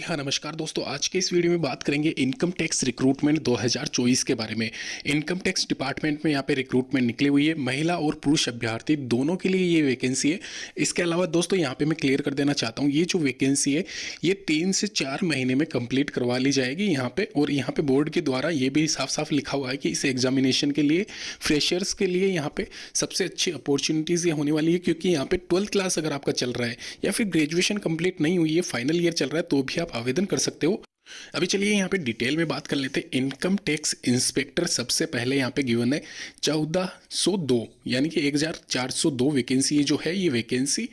हाँ नमस्कार दोस्तों, आज के इस वीडियो में बात करेंगे इनकम टैक्स रिक्रूटमेंट 2024 के बारे में। इनकम टैक्स डिपार्टमेंट में यहाँ पे रिक्रूटमेंट निकली हुई है, महिला और पुरुष अभ्यर्थी दोनों के लिए ये वैकेंसी है। इसके अलावा दोस्तों यहाँ पे मैं क्लियर कर देना चाहता हूँ, ये जो वैकेंसी है ये 3 से 4 महीने में कंप्लीट करवा ली जाएगी यहाँ पे। और यहाँ पे बोर्ड के द्वारा ये भी साफ साफ लिखा हुआ है कि इस एग्जामिनेशन के लिए फ्रेशर्स के लिए यहाँ पे सबसे अच्छी अपॉर्चुनिटीज़ ये होने वाली है, क्योंकि यहाँ पे 12th क्लास अगर आपका चल रहा है या फिर ग्रेजुएशन कंप्लीट नहीं हुई है, फाइनल ईयर चल रहा है, तो भी आप आवेदन कर सकते हो। अभी चलिए यहाँ पे डिटेल में बात कर लेते हैं। इनकम टैक्स इंस्पेक्टर सबसे पहले यहाँ पे गिवन है 1402 यानी कि 1402 वैकेंसी जो है, ये वैकेंसी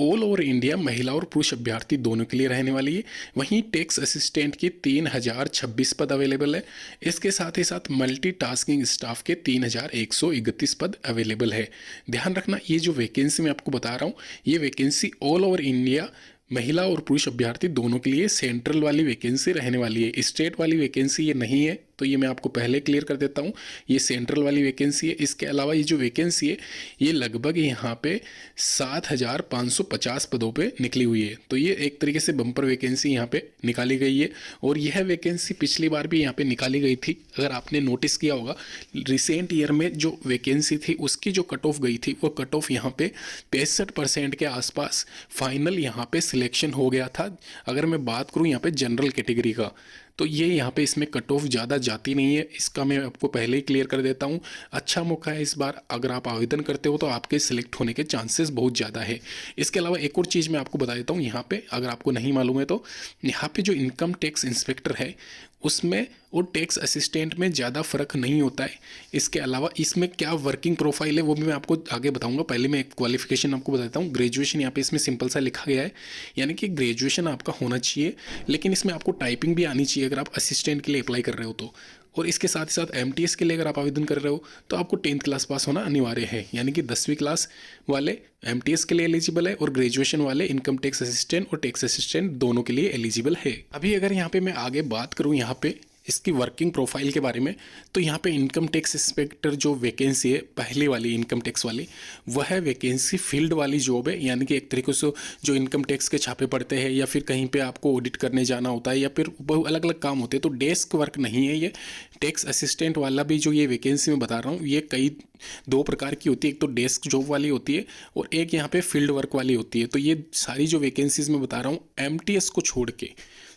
ऑल ओवर इंडिया महिला और पुरुष अभ्यर्थी दोनों के लिए रहने वाली है। वहीं टैक्स असिस्टेंट की 3026 पद अवेलेबल है। इसके साथ ही साथ मल्टीटास्किंग स्टाफ के 3131 पद अवेलेबल है। ध्यान रखना, ये जो वैकेंसी मैं आपको बता रहा हूँ, ये वैकेंसी ऑल ओवर इंडिया महिला और पुरुष अभ्यर्थी दोनों के लिए सेंट्रल वाली वैकेंसी रहने वाली है। स्टेट वाली वैकेंसी ये नहीं है, तो ये मैं आपको पहले क्लियर कर देता हूँ, ये सेंट्रल वाली वैकेंसी है। इसके अलावा ये जो वैकेंसी है ये लगभग यहाँ पे 7550 पदों पे निकली हुई है। तो ये एक तरीके से बम्पर वैकेंसी यहाँ पे निकाली गई है। और यह वैकेंसी पिछली बार भी यहाँ पे निकाली गई थी। अगर आपने नोटिस किया होगा, रिसेंट ईयर में जो वैकेंसी थी उसकी जो कट ऑफ गई थी, वो कट ऑफ यहाँ पे 65% के आसपास फाइनल यहाँ पे सिलेक्शन हो गया था। अगर मैं बात करूँ यहाँ पे जनरल कैटेगरी का, तो ये यहाँ पे इसमें कट ऑफ ज़्यादा जाती नहीं है। इसका मैं आपको पहले ही क्लियर कर देता हूँ। अच्छा मौका है इस बार, अगर आप आवेदन करते हो तो आपके सिलेक्ट होने के चांसेस बहुत ज़्यादा है। इसके अलावा एक और चीज़ मैं आपको बता देता हूँ यहाँ पे, अगर आपको नहीं मालूम है तो यहाँ पे जो इनकम टैक्स इंस्पेक्टर है उसमें और टैक्स असिस्टेंट में ज़्यादा फ़र्क नहीं होता है। इसके अलावा इसमें क्या वर्किंग प्रोफाइल है वो भी मैं आपको आगे बताऊंगा। पहले मैं क्वालिफिकेशन आपको बता देता हूँ। ग्रेजुएशन यहाँ पे इसमें सिंपल सा लिखा गया है, यानी कि ग्रेजुएशन आपका होना चाहिए, लेकिन इसमें आपको टाइपिंग भी आनी चाहिए अगर आप असिस्टेंट के लिए अप्लाई कर रहे हो तो। और इसके साथ ही साथ एमटीएस के लिए अगर आप आवेदन कर रहे हो तो आपको 10th क्लास पास होना अनिवार्य है, यानी कि 10वीं क्लास वाले एमटीएस के लिए एलिजिबल है और ग्रेजुएशन वाले इनकम टैक्स असिस्टेंट और टैक्स असिस्टेंट दोनों के लिए एलिजिबल है। अभी अगर यहाँ पे मैं आगे बात करूँ यहाँ पे इसकी वर्किंग प्रोफाइल के बारे में, तो यहाँ पे इनकम टैक्स इंस्पेक्टर जो वैकेंसी है पहली वाली इनकम टैक्स वाली, वह वैकेंसी फील्ड वाली जॉब है। यानी कि एक तरीके से जो इनकम टैक्स के छापे पड़ते हैं या फिर कहीं पे आपको ऑडिट करने जाना होता है या फिर बहुत अलग अलग काम होते हैं, तो डेस्क वर्क नहीं है। ये टैक्स असिस्टेंट वाला भी जो ये वैकेंसी मैं बता रहा हूँ, ये कई 2 प्रकार की होती है। एक तो डेस्क जॉब वाली होती है और एक यहाँ पे फील्ड वर्क वाली होती है। तो ये सारी जो वैकेंसीज मैं बता रहा हूँ, एमटीएस को छोड़ के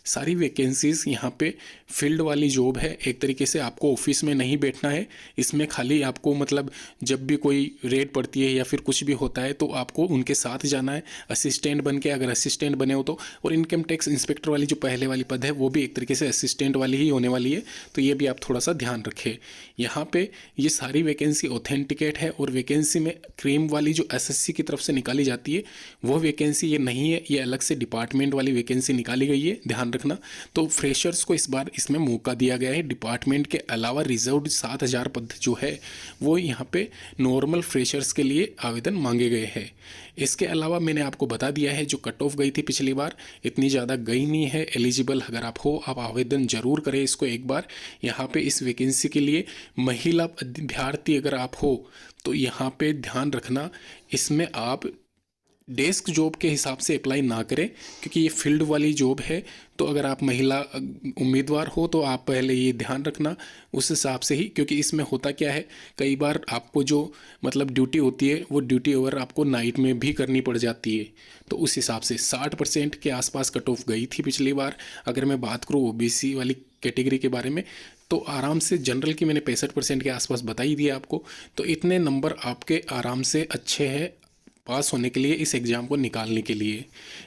सारी वैकेंसीज यहाँ पे फील्ड वाली जॉब है। एक तरीके से आपको ऑफिस में नहीं बैठना है, इसमें खाली आपको मतलब जब भी कोई रेड पड़ती है या फिर कुछ भी होता है तो आपको उनके साथ जाना है असिस्टेंट बन के, अगर असिस्टेंट बने हो तो। और इनकम टैक्स इंस्पेक्टर वाली जो पहले वाली पद है वो भी एक तरीके से असिस्टेंट वाली ही होने वाली है, तो ये भी आप थोड़ा सा ध्यान रखें। यहाँ पे ये सारी वैकेंसी ऑथेंटिकेट है और वैकेंसी में क्रीम वाली जो एसएससी की तरफ से निकाली जाती है वो वैकेंसी ये नहीं है, ये अलग से डिपार्टमेंट वाली वैकेंसी निकाली गई है, ध्यान रखना। तो फ्रेशर्स को इस बार इसमें मौका दिया गया है। डिपार्टमेंट के अलावा रिजर्व्ड 7000 पद जो है वो यहाँ पे नॉर्मल फ्रेशर्स के लिए आवेदन मांगे गए हैं। इसके अलावा मैंने आपको बता दिया है जो कट ऑफ गई थी पिछली बार, इतनी ज़्यादा गई नहीं है। एलिजिबल अगर आप हो, आप आवेदन जरूर करें इसको एक बार। यहाँ पे इस वैकेंसी के लिए महिला अभ्यर्थी अगर आप हो तो यहाँ पे ध्यान रखना, इसमें आप डेस्क जॉब के हिसाब से अप्लाई ना करें, क्योंकि ये फील्ड वाली जॉब है। तो अगर आप महिला उम्मीदवार हो तो आप पहले ये ध्यान रखना उस हिसाब से ही, क्योंकि इसमें होता क्या है, कई बार आपको जो मतलब ड्यूटी होती है वो ड्यूटी ओवर आपको नाइट में भी करनी पड़ जाती है। तो उस हिसाब से 60% के आसपास कट ऑफ गई थी पिछली बार। अगर मैं बात करूँ ओबीसी वाली कैटेगरी के बारे में, तो आराम से जनरल की मैंने 65% के आसपास बता ही दिया आपको। तो इतने नंबर आपके आराम से अच्छे हैं पास होने के लिए, इस एग्ज़ाम को निकालने के लिए।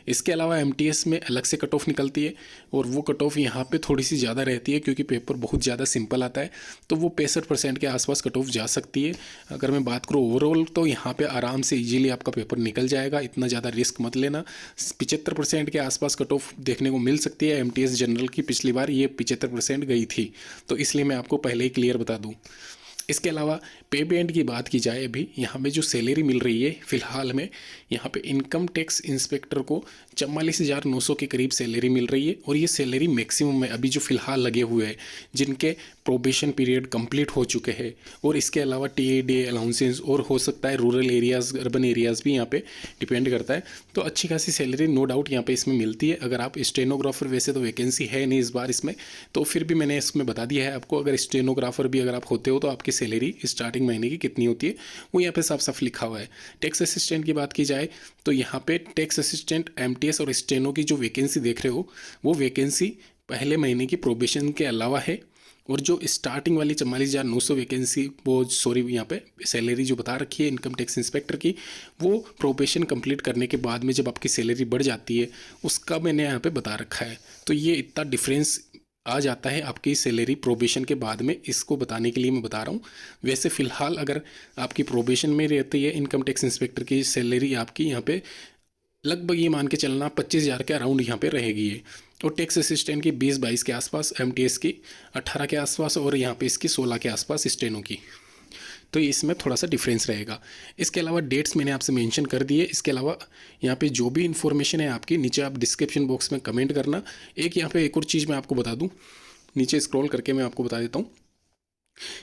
इसके अलावा एमटीएस में अलग से कट ऑफ निकलती है और वो कट ऑफ यहाँ पे थोड़ी सी ज़्यादा रहती है, क्योंकि पेपर बहुत ज़्यादा सिंपल आता है। तो वो 65% के आसपास कट ऑफ जा सकती है। अगर मैं बात करूँ ओवरऑल, तो यहाँ पे आराम से इजीली आपका पेपर निकल जाएगा, इतना ज़्यादा रिस्क मत लेना। 75% के आसपास कट ऑफ देखने को मिल सकती है। एमटीएस जनरल की पिछली बार ये 75% गई थी, तो इसलिए मैं आपको पहले ही क्लियर बता दूँ। इसके अलावा पे बैंड की बात की जाए, अभी यहाँ पे जो सैलरी मिल रही है फ़िलहाल में, यहाँ पे इनकम टैक्स इंस्पेक्टर को 44,900 के करीब सैलरी मिल रही है। और ये सैलरी मैक्सिमम है अभी जो फ़िलहाल लगे हुए हैं, जिनके प्रोबेशन पीरियड कंप्लीट हो चुके हैं और इसके अलावा टीएडी अलाउंसेस और हो सकता है रूरल एरियाज़ अर्बन एरियाज़ भी यहाँ पे डिपेंड करता है, तो अच्छी खासी सैलरी नो डाउट यहाँ पे इसमें मिलती है। अगर आप स्टेनोग्राफर, वैसे तो वैकेंसी है नहीं इस बार इसमें, तो फिर भी मैंने इसमें बता दिया है आपको, अगर स्टेनोग्राफर भी अगर आप होते हो तो आपकी सैलरी स्टार्टिंग महीने की कितनी होती है वो यहाँ पे साफ साफ लिखा हुआ है। टैक्स असिस्टेंट की बात की जाए तो यहाँ पे टैक्स असिस्टेंट, एमटीएस और स्टेनो की जो वैकेंसी देख रहे हो वो वैकेंसी पहले महीने की प्रोबेशन के अलावा है, और जो स्टार्टिंग वाली 44,900 वैकेंसी, वो सॉरी यहाँ पे सैलरी जो बता रखी है इनकम टैक्स इंस्पेक्टर की, वो प्रोबेशन कंप्लीट करने के बाद में जब आपकी सैलरी बढ़ जाती है उसका मैंने यहाँ पे बता रखा है। तो ये इतना डिफरेंस आ जाता है आपकी सैलरी प्रोबेशन के बाद में, इसको बताने के लिए मैं बता रहा हूँ। वैसे फ़िलहाल अगर आपकी प्रोबेशन में रहती है इनकम टैक्स इंस्पेक्टर की सैलरी, आपकी यहाँ पे लगभग ये मान के चलना 25,000 के अराउंड यहाँ पे रहेगी ये, और टैक्स असिस्टेंट की 20-22 के आसपास, एमटीएस की 18 के आसपास, और यहाँ पे इसकी 16 के आसपास स्टेनो की। तो इसमें थोड़ा सा डिफरेंस रहेगा। इसके अलावा डेट्स मैंने आपसे मेंशन कर दिए। इसके अलावा यहाँ पे जो भी इन्फॉर्मेशन है आपकी, नीचे आप डिस्क्रिप्शन बॉक्स में कमेंट करना। एक यहाँ पे एक और चीज़ मैं आपको बता दूँ, नीचे स्क्रॉल करके मैं आपको बता देता हूँ।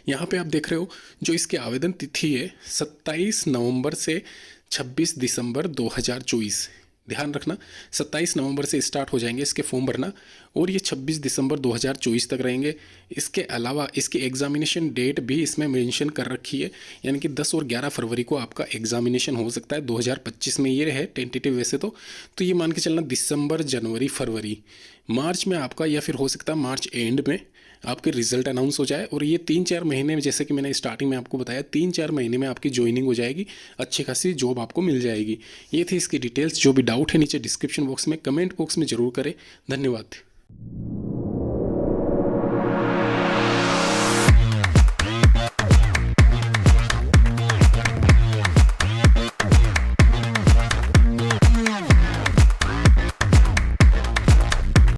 यहाँ पे आप देख रहे हो जो इसकी आवेदन तिथि है 27 नवंबर से 26 दिसंबर 2024। ध्यान रखना 27 नवंबर से स्टार्ट हो जाएंगे इसके फॉर्म भरना, और ये 26 दिसंबर 2024 तक रहेंगे। इसके अलावा इसकी एग्जामिनेशन डेट भी इसमें मेंशन कर रखी है, यानी कि 10 और 11 फरवरी को आपका एग्जामिनेशन हो सकता है। 2025 में ये है टेंटेटिव वैसे तो ये मान के चलना दिसंबर, जनवरी, फरवरी, मार्च में आपका, या फिर हो सकता है मार्च एंड में आपके रिजल्ट अनाउंस हो जाए। और ये 3-4 महीने में, जैसे कि मैंने स्टार्टिंग में आपको बताया, 3-4 महीने में आपकी ज्वाइनिंग हो जाएगी, अच्छी खासी जॉब आपको मिल जाएगी। ये थी इसकी डिटेल्स। जो भी डाउट है नीचे डिस्क्रिप्शन बॉक्स में, कमेंट बॉक्स में ज़रूर करें। धन्यवाद।